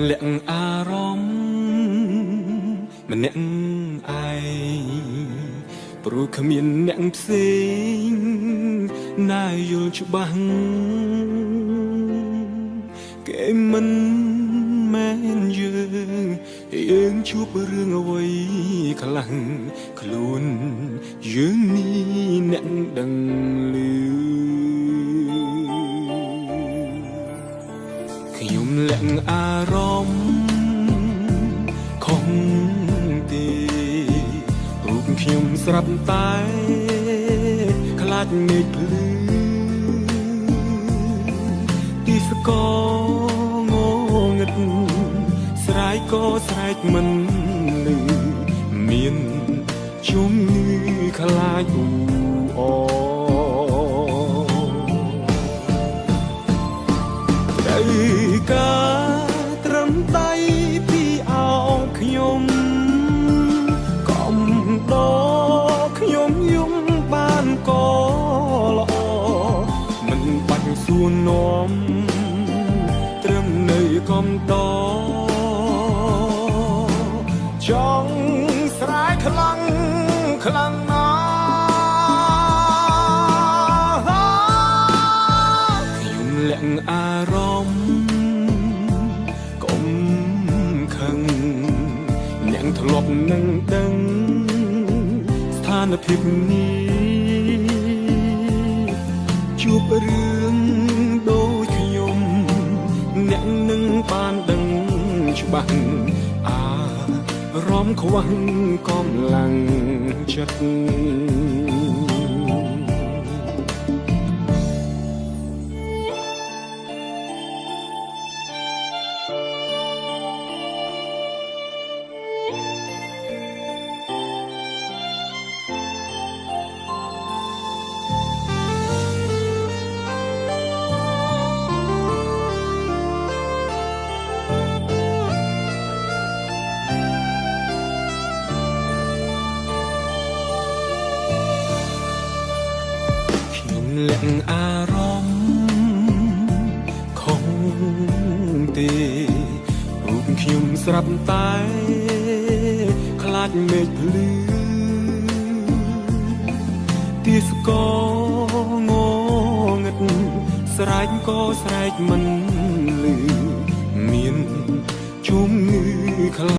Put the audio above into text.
លាក់អារម្មណ៍ម្នាក់ឯងព្រោះគ្មានអ្នកផ្សេងណាយល់ច្បាស់គេមិនមែនយើងជួបរឿងអ្វីខ្លាំងខ្លួនយើងនេះអ្នកដឹងឮខ្ញុំលាក់អារម្មណ៍ខំទេរូបខ្ញុំស្រាប់តែខ្លាចមេឃភ្លឺទីស្គងងឹតស្រែកក៏ស្រែកមិនឮមានជំងឺខ្លាចអ៊ូអត្រូវការត្រឹមដៃពីអោខ្ញុំកំដរខ្ញុំយំបានក៏ល្អមិនបាច់សួរនាំត្រឹមនៅកំដរចង់ស្រែកខ្លាំងខ្លាំងណាស់ខ្ញុំលាក់អារម្មណ៍កុំខឹងអ្នកធ្លាប់នឹងដឹងស្ថានភាពនេះជួបរឿងដូចខ្ញុំអ្នកនឹងបានដឹងច្បាស់រំខ្វះកម្លាំងចិត្តលាក់អារម្មណ៍ខំទេរូបខ្ញុំស្រាប់តែខ្លាចមេឃភ្លឺទីស្គងងឹតស្រែកក៏ស្រែកមិនឮមានជំងឺខ្លាំង